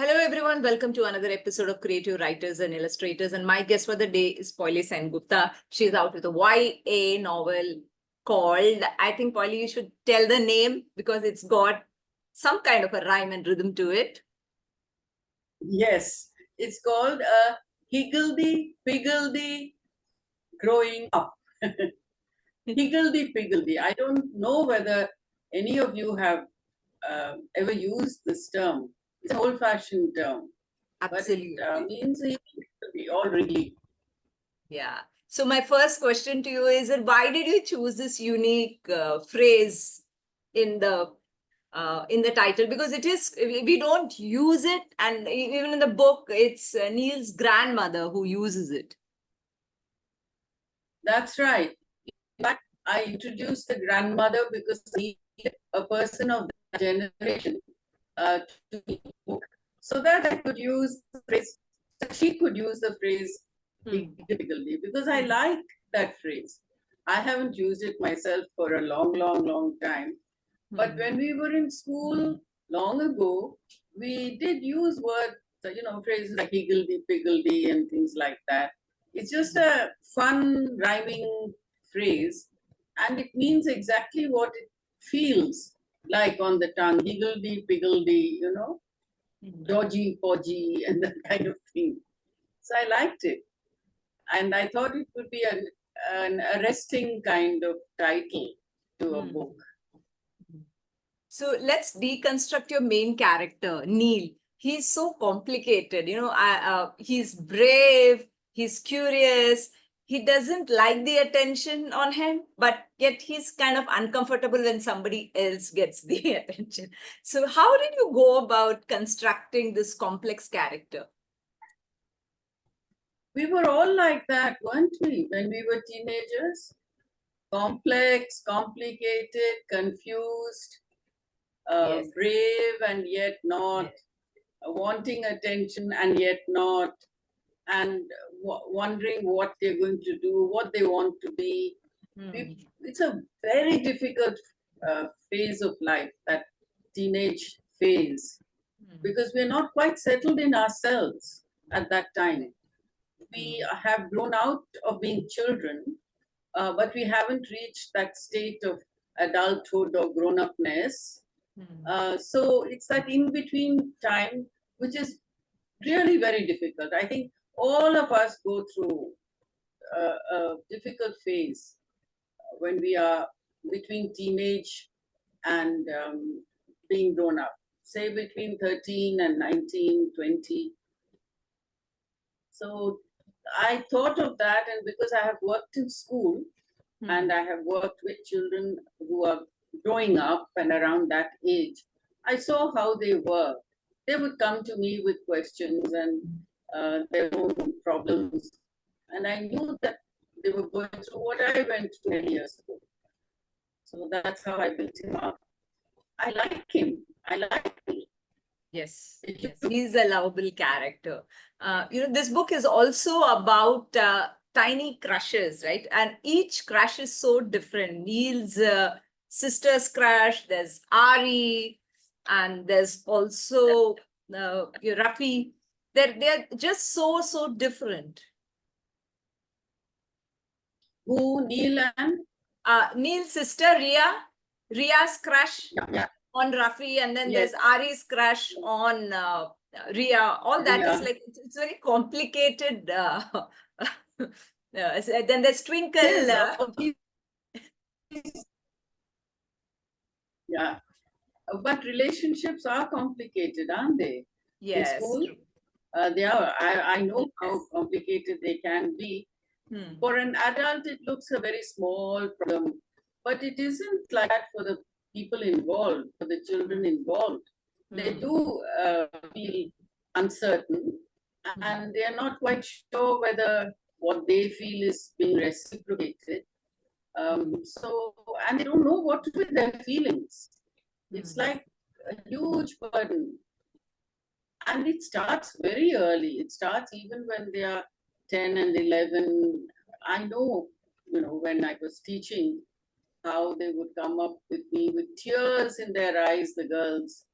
Hello, everyone. Welcome to another episode of Creative Writers and Illustrators. And my guest for the day is Poile Sengupta. She's out with a YA novel called, I think, Poile, you should tell the name because it's got some kind of a rhyme and rhythm to it. Yes, it's called Higgledy, Piggledy, growing up. Higgledy, Piggledy. I don't know whether any of you have ever used this term. It's an old-fashioned term, Absolutely. but it means Higgledy or wriggly. Yeah. So my first question to you is that why did you choose this unique phrase in the title? Because it is, we don't use it, and even in the book, it's Neil's grandmother who uses it. That's right. But I introduced the grandmother because he a person of that generation to the book, so that I could use the phrase, so she could use the phrase Higgledy, because I like that phrase. I haven't used it myself for a long time. But when we were in school long ago, we did use words, phrases like Higgledy, Piggledy, and things like that. It's just a fun rhyming phrase, and it means exactly what it feels like on the tongue. Higgledy, Piggledy, dodgy, podgy, and that kind of thing. So I liked it. And I thought it would be an arresting kind of title to a book. So let's deconstruct your main character, Neil. He's so complicated. He's brave, he's curious, he doesn't like the attention on him, but yet he's kind of uncomfortable when somebody else gets the attention. So how did you go about constructing this complex character? We were all like that, weren't we, when we were teenagers? Complex, complicated, confused, Yes. brave and yet not, wanting attention and yet not, and wondering what they're going to do, what they want to be. It's a very difficult phase of life, that teenage phase, because we're not quite settled in ourselves at that time. We have grown out of being children, but we haven't reached that state of adulthood or grown-upness. So it's that in-between time, which is really very difficult. I think all of us go through a difficult phase when we are between teenage and being grown up, say between 13 and 19, 20. So I thought of that, and because I have worked in school and I have worked with children who are growing up and around that age, I saw how they were. They would come to me with questions and their own problems, and I knew that they were going through what I went through 10 years ago. So that's how I built him up. I like him. I like him. Yes, he's a lovable character. This book is also about tiny crushes, right? And each crush is so different. Neil's sister's crush, there's Ari, and there's also Rafi. They're just so different. Who, Neil and? Neil's sister, Ria's crush. Yeah. On Rafi, and then there's Ari's crush on Ria. All that is like, it's very complicated. Then there's Twinkle. Yeah. But relationships are complicated, aren't they? Yes. In school, they are. I know how complicated they can be. For an adult, it looks a very small problem, but it isn't like that for the people involved, for the children involved. They do feel uncertain, and they are not quite sure whether what they feel is being reciprocated. And they don't know what to do with their feelings. It's like a huge burden. And it starts very early. It starts even when they are 10 and 11. I know, when I was teaching, how they would come up with me with tears in their eyes, the girls,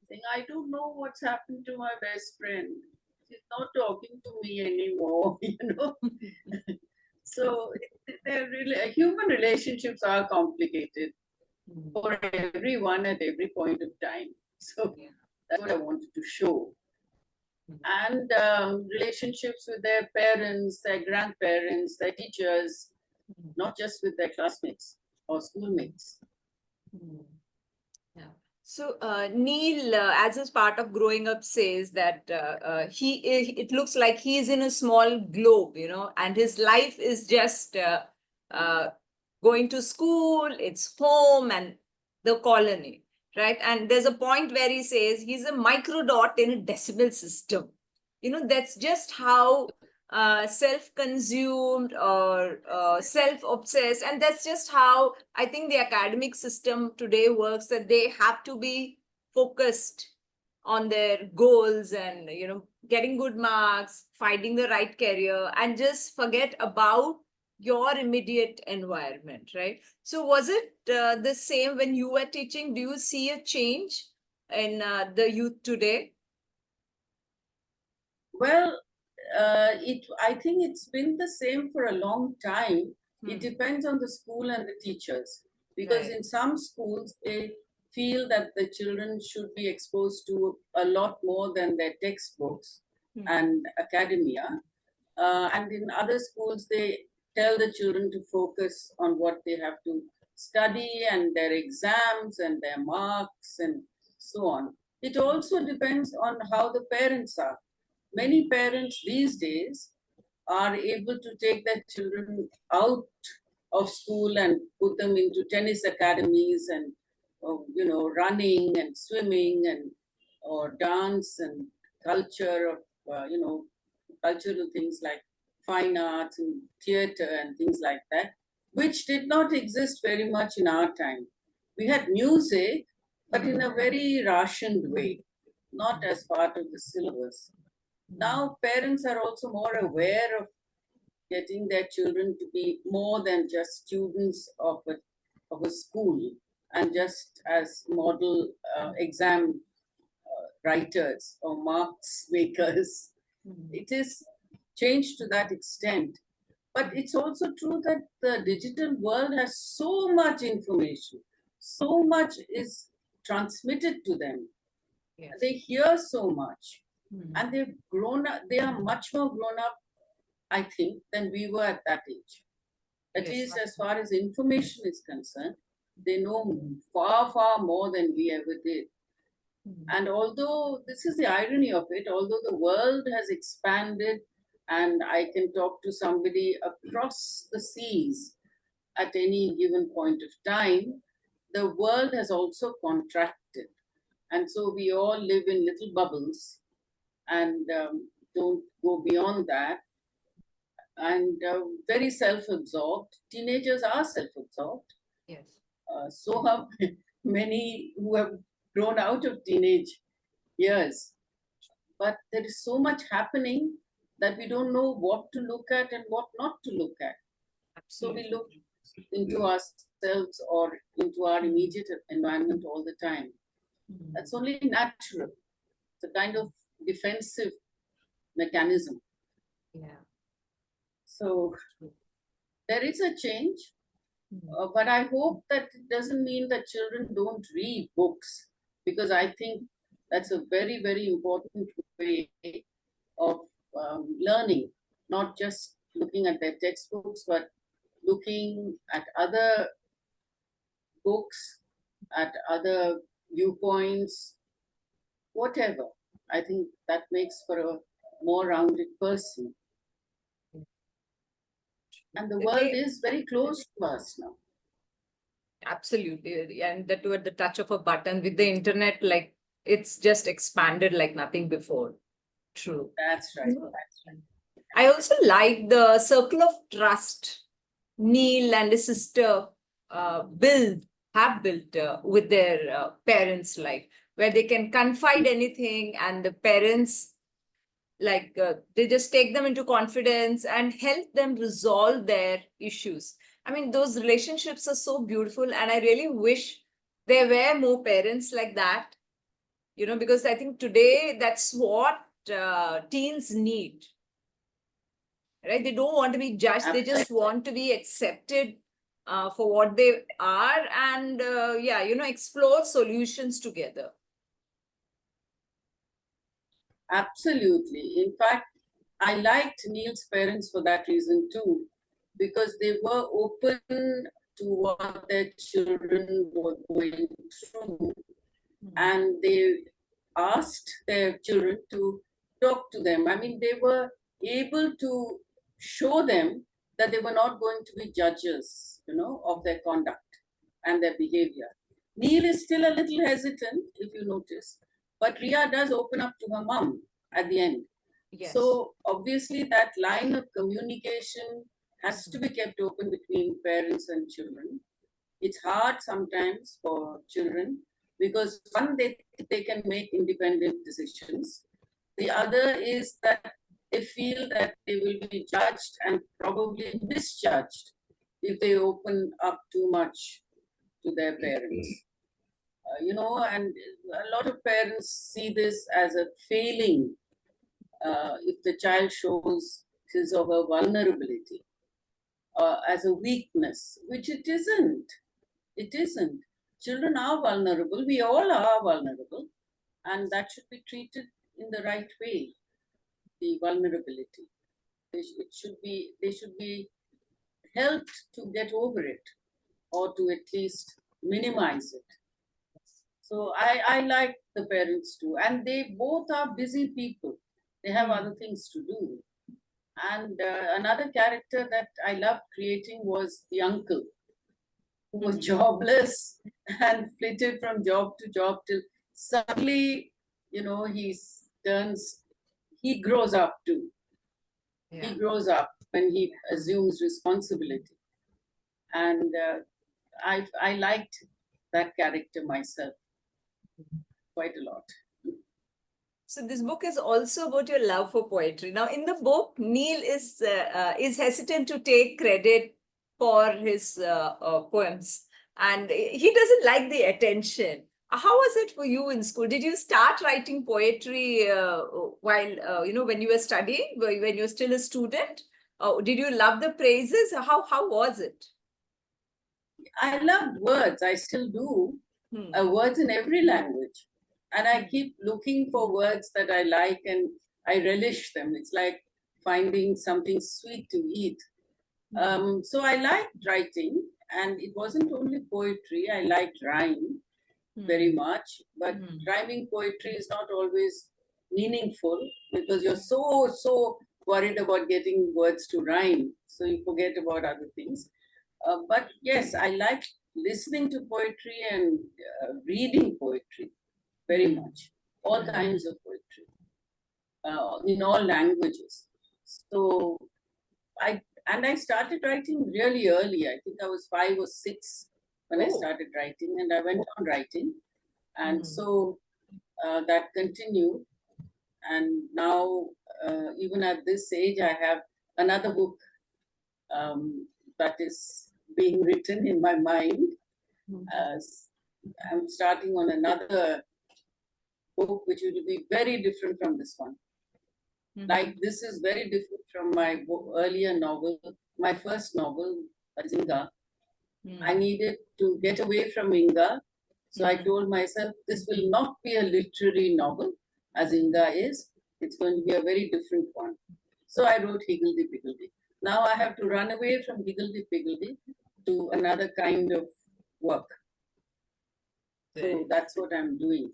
saying, I don't know what's happened to my best friend. She's not talking to me anymore, So they're really, human relationships are complicated for everyone at every point of time. So Yeah. that's what I wanted to show. And relationships with their parents, their grandparents, their teachers, not just with their classmates or schoolmates. Yeah. So Neil, as is part of growing up, says that it looks like he's in a small globe, and his life is just uh, going to school, it's home, and the colony, right? And there's a point where he says he's a micro dot in a decimal system. That's just how self-consumed or self-obsessed, and that's just how I think the academic system today works, that they have to be focused on their goals and getting good marks, finding the right career, and just forget about your immediate environment, right? So was it the same when you were teaching? Do you see a change in the youth today? Well, I think it's been the same for a long time. It depends on the school and the teachers, because Right. in some schools they feel that the children should be exposed to a lot more than their textbooks and academia, and in other schools they tell the children to focus on what they have to study and their exams and their marks and so on. It also depends on how the parents are. Many parents these days are able to take their children out of school and put them into tennis academies and running and swimming and or dance and culture of cultural things like fine arts and theater and things like that, which did not exist very much in our time. We had music, but in a very rationed way, not as part of the syllabus. Now parents are also more aware of getting their children to be more than just students of a school and just as model exam writers or marks makers. It is changed to that extent. But it's also true that the digital world has so much information, so much is transmitted to them. Yes. They hear so much, and they've grown up, they are much more grown up, I think, than we were at that age. At Yes. least as far as information is concerned, they know far, far more than we ever did. And although this is the irony of it, although the world has expanded and I can talk to somebody across the seas at any given point of time, the world has also contracted. And so we all live in little bubbles and don't go beyond that. And very self absorbed. Teenagers are self absorbed. Yes. So have many who have grown out of teenage years. But there is so much happening that we don't know what to look at and what not to look at. So we look into ourselves or into our immediate environment all the time. That's only natural. It's a kind of defensive mechanism. Yeah. So there is a change, but I hope that it doesn't mean that children don't read books, because I think that's a very, very important way of learning, not just looking at their textbooks, but looking at other books, at other viewpoints, whatever. I think that makes for a more rounded person. And the world is very close to us now. Absolutely. And that at the touch of a button with the internet, like it's just expanded like nothing before. True. That's right. That's right. I also like the circle of trust Neil and his sister have built with their parents, like where they can confide anything, and the parents they just take them into confidence and help them resolve their issues. I mean, those relationships are so beautiful, and I really wish there were more parents like that, because I think today that's what teens need, right? They don't want to be judged. They just want to be accepted for what they are, and explore solutions together. Absolutely. In fact, I liked Neil's parents for that reason too, because they were open to what their children were going through, and they asked their children to talk to them. I mean, they were able to show them that they were not going to be judges, of their conduct and their behavior. Neil is still a little hesitant, if you notice, but Ria does open up to her mom at the end. Yes. So obviously that line of communication has to be kept open between parents and children. It's hard sometimes for children because one, they can make independent decisions. The other is that they feel that they will be judged and probably misjudged if they open up too much to their parents. And a lot of parents see this as a failing if the child shows his or her vulnerability, as a weakness, which it isn't. It isn't. Children are vulnerable. We all are vulnerable. And that should be treated in the right way, the vulnerability. They should be helped to get over it or to at least minimize it. So I like the parents too. And they both are busy people. They have other things to do. And another character that I loved creating was the uncle, who was jobless and flitted from job to job till suddenly, he grows up too. Yeah. He grows up when he assumes responsibility. And I liked that character myself quite a lot. So this book is also about your love for poetry. Now, in the book, Neil is hesitant to take credit for his poems, and he doesn't like the attention. How was it for you in school? Did you start writing poetry while when you were studying, when you were still a student? Did you love the praises? How was it? I loved words. I still do. Words in every language. And I keep looking for words that I like and I relish them. It's like finding something sweet to eat. So I liked writing, and it wasn't only poetry. I liked rhyme very much, but rhyming poetry is not always meaningful because you're so worried about getting words to rhyme, so you forget about other things. But yes, I like listening to poetry and reading poetry very much. All kinds of poetry in all languages. So I started writing really early. I think I was 5 or 6 when I started writing, and I went on writing, and so that continued. And now, even at this age, I have another book that is being written in my mind. I'm starting on another book which will be very different from this one. Like this is very different from my earlier novel, my first novel, Inga. I needed to get away from Inga. So I told myself, this will not be a literary novel, as Inga is. It's going to be a very different one. So I wrote Higgledy, Piggledy. Now I have to run away from Higgledy, Piggledy to another kind of work. So that's what I'm doing.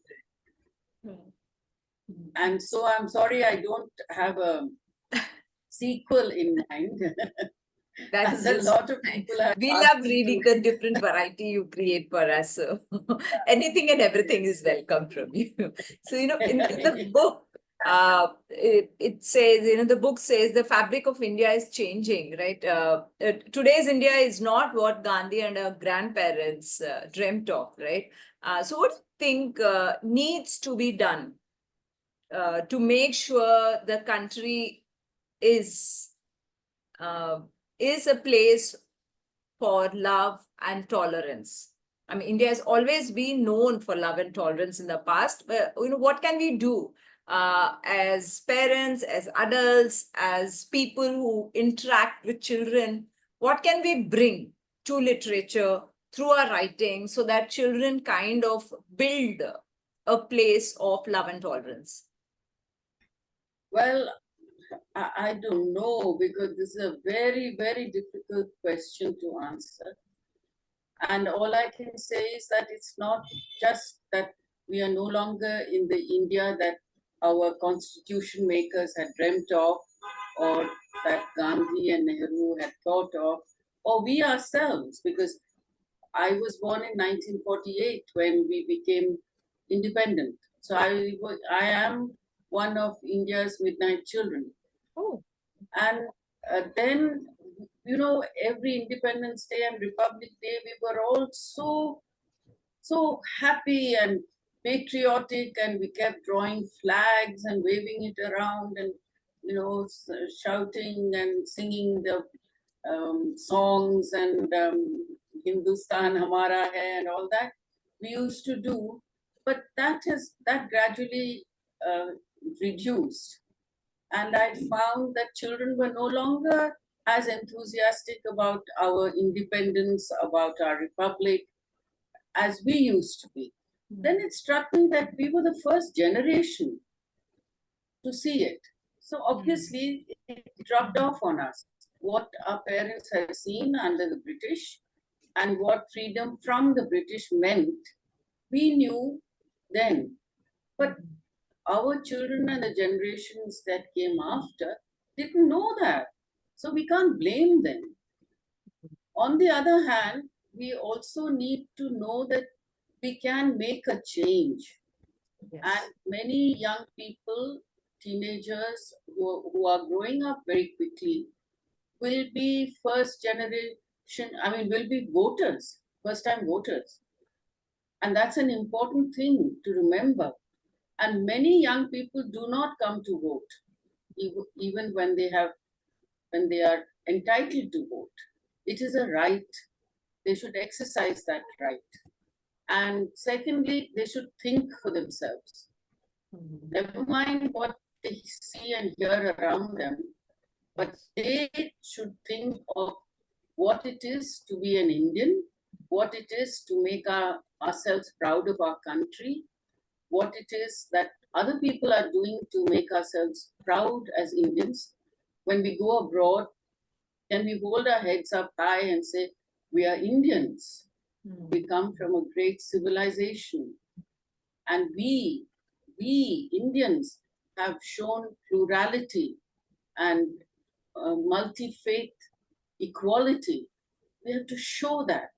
And so I'm sorry I don't have a sequel in mind. That's a lot of people have we love reading the different variety you create for us. So anything and everything is welcome from you. So, in the book, it says, the book says the fabric of India is changing, right? Today's India is not what Gandhi and our grandparents dreamt of, right? So what do you think needs to be done to make sure the country is a place for love and tolerance? I mean, India has always been known for love and tolerance in the past. But, what can we do as parents, as adults, as people who interact with children? What can we bring to literature through our writing so that children kind of build a place of love and tolerance? Well, I don't know, because this is a very, very difficult question to answer. And all I can say is that it's not just that we are no longer in the India that our constitution makers had dreamt of, or that Gandhi and Nehru had thought of, or we ourselves, because I was born in 1948 when we became independent. So I am one of India's midnight children. Oh. And then, every Independence Day and Republic Day, we were all so happy and patriotic, and we kept drawing flags and waving it around, and shouting and singing the songs, and Hindustan Hamara Hai and all that we used to do. But that gradually reduced. And I found that children were no longer as enthusiastic about our independence, about our republic, as we used to be. Then it struck me that we were the first generation to see it. So obviously, it dropped off on us. What our parents had seen under the British and what freedom from the British meant, we knew then. But our children and the generations that came after didn't know that. So we can't blame them. On the other hand, we also need to know that we can make a change. Yes. And many young people, teenagers who are growing up very quickly, will be first generation, will be voters, first time voters. And that's an important thing to remember. And many young people do not come to vote, even when they are entitled to vote. It is a right. They should exercise that right. And secondly, they should think for themselves. Never mind what they see and hear around them, but they should think of what it is to be an Indian, what it is to make ourselves proud of our country, what it is that other people are doing to make ourselves proud as Indians. When we go abroad, can we hold our heads up high and say, we are Indians. We come from a great civilization. And we Indians have shown plurality and multi-faith equality. We have to show that,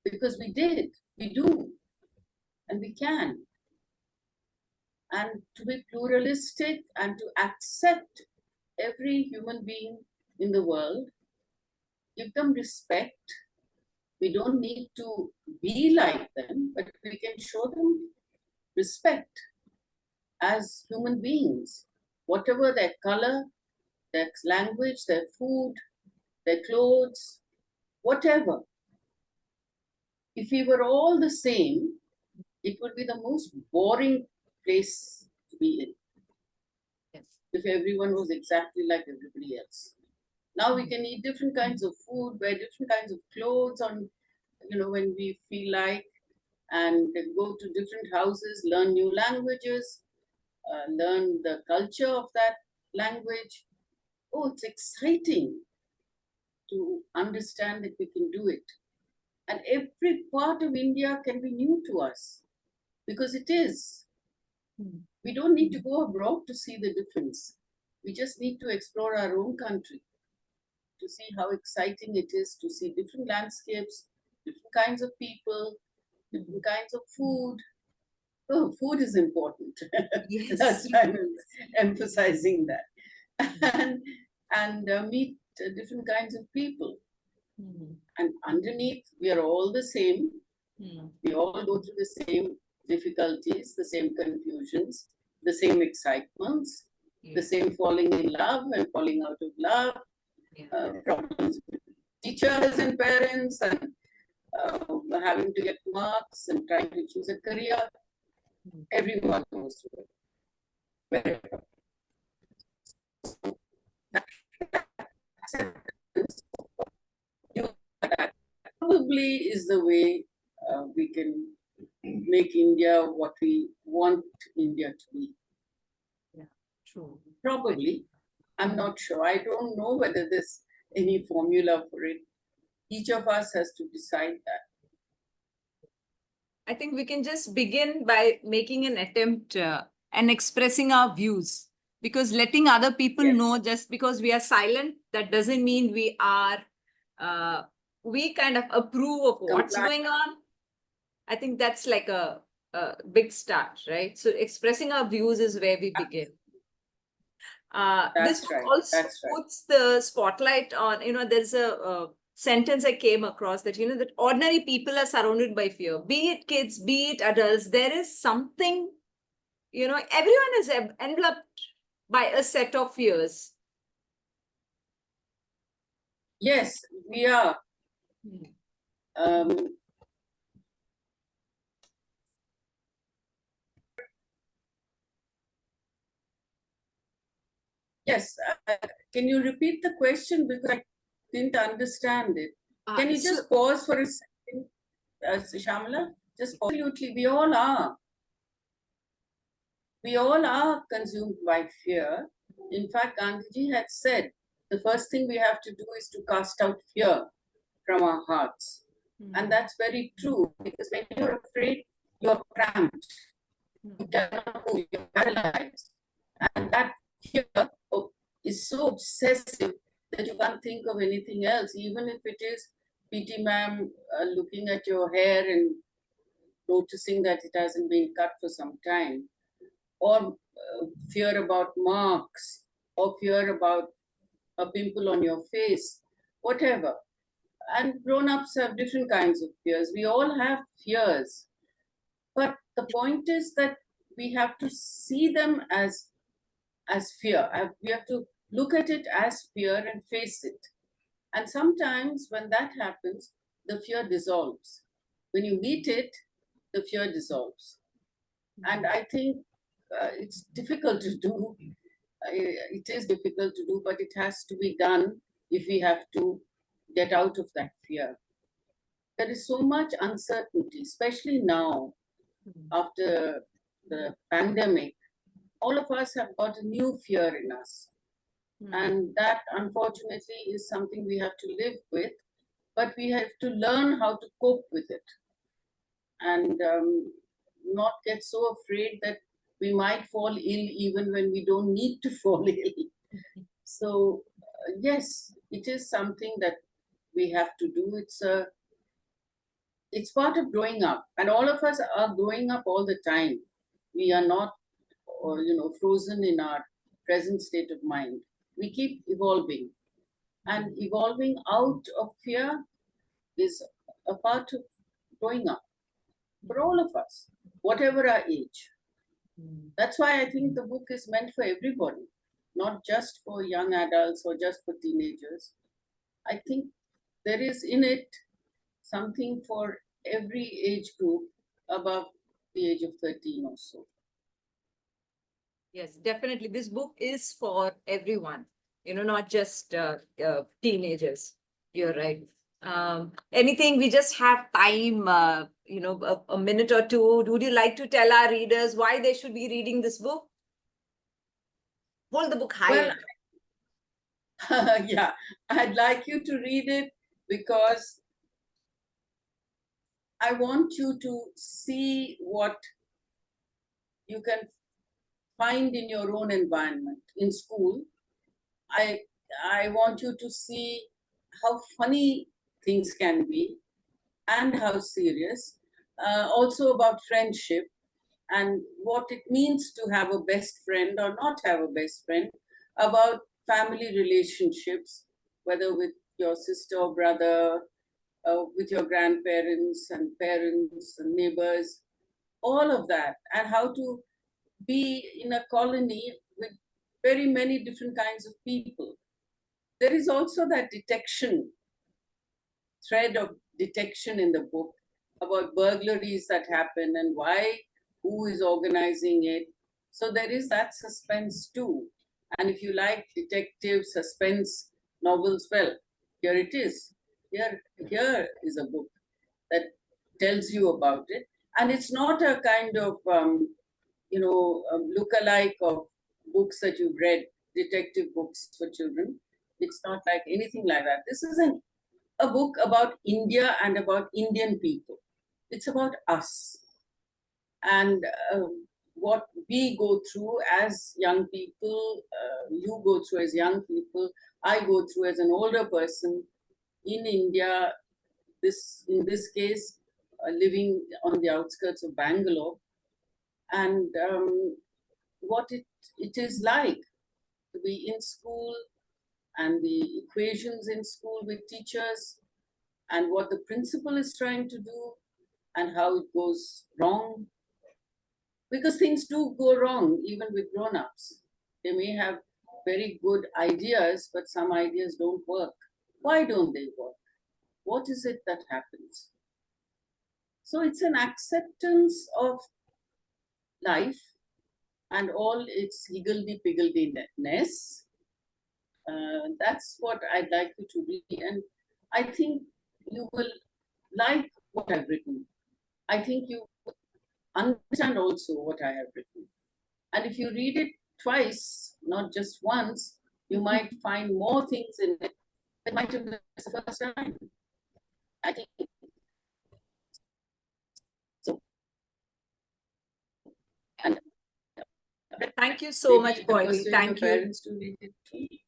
because we do, and we can. And to be pluralistic and to accept every human being in the world, give them respect. We don't need to be like them, but we can show them respect as human beings, whatever their color, their language, their food, their clothes, whatever. If we were all the same, it would be the most boring place to be in. Yes. If everyone was exactly like everybody else. Now we can eat different kinds of food, wear different kinds of clothes when we feel like, and go to different houses, learn new languages, learn the culture of that language. Oh, it's exciting to understand that we can do it. And every part of India can be new to us, because it is. We don't need to go abroad to see the difference. We just need to explore our own country to see how exciting it is to see different landscapes, different kinds of people, different kinds of food. Oh, food is important. Yes. That's why I'm emphasizing that. and meet different kinds of people. And underneath, we are all the same. We all go through the same difficulties, the same confusions, the same excitements, the same falling in love and falling out of love, problems with teachers and parents, and having to get marks and trying to choose a career. Everyone goes through it. Wherever. That probably is the way we can make India what we want India to be. Yeah, true. Probably. I'm not sure. I don't know whether there's any formula for it. Each of us has to decide that. I think we can just begin by making an attempt and expressing our views, because letting other people Yes. know, just because we are silent, that doesn't mean we are, we kind of approve of what's Comply. going on. I think that's like a big start, right? So expressing our views is where we begin. This That's book right. also That's right. puts the spotlight on, there's a sentence I came across that, that ordinary people are surrounded by fear, be it kids, be it adults. There is something, everyone is enveloped by a set of fears. Yes, we are. Yes. Can you repeat the question, because I didn't understand it? Can you just pause for a second, Shamala? Just absolutely, we all are. We all are consumed by fear. In fact, Gandhiji had said, the first thing we have to do is to cast out fear from our hearts. And that's very true, because when you're afraid, you're cramped. You cannot move, you're paralyzed. And that fear is so obsessive that you can't think of anything else, even if it is PT ma'am looking at your hair and noticing that it hasn't been cut for some time, or fear about marks, or fear about a pimple on your face, whatever. And grown-ups have different kinds of fears. We all have fears. But the point is that we have to see them as fear. We have to look at it as fear and face it. And sometimes when that happens, the fear dissolves. When you meet it, the fear dissolves. And I think it's difficult to do. It is difficult to do, but it has to be done if we have to get out of that fear. There is so much uncertainty, especially now after the pandemic. All of us have got a new fear in us. And that, unfortunately, is something we have to live with, but we have to learn how to cope with it and not get so afraid that we might fall ill even when we don't need to fall ill. So, yes, it is something that we have to do. It's part of growing up, and all of us are growing up all the time. We are not, frozen in our present state of mind. We keep evolving, and evolving out of fear is a part of growing up for all of us, whatever our age. That's why I think the book is meant for everybody, not just for young adults or just for teenagers. I think there is in it something for every age group above the age of 13 or so. Yes, definitely. This book is for everyone, not just teenagers. You're right. Anything, we just have time, a minute or two. Would you like to tell our readers why they should be reading this book? Hold the book higher. Well, yeah, I'd like you to read it because I want you to see what you can find in your own environment. In school, I want you to see how funny things can be and how serious. Also about friendship and what it means to have a best friend or not have a best friend, about family relationships, whether with your sister or brother, with your grandparents and parents and neighbors, all of that, and how to be in a colony with very many different kinds of people. There is also that detection thread of detection in the book, about burglaries that happen and why, who is organizing it. So there is that suspense too. And if you like detective suspense novels, well, here it is. Here is a book that tells you about it. And it's not a kind of, look-alike of books that you've read, detective books for children. It's not like anything like that. This is a book about India and about Indian people. It's about us and what we go through as young people, you go through as young people, I go through as an older person in India, in this case, living on the outskirts of Bangalore, and what it is like to be in school and the equations in school with teachers and what the principal is trying to do and how it goes wrong. Because things do go wrong even with grown-ups. They may have very good ideas, but some ideas don't work. Why don't they work? What is it that happens? So it's an acceptance of life and all its higgledy-piggledy-ness. That's what I'd like you to read. And I think you will like what I've written. I think you understand also what I have written. And if you read it twice, not just once, you might find more things in it that might have missed the first time. I think so. And Thank you so much, maybe Poile. persuade your Thank you. parents to read it.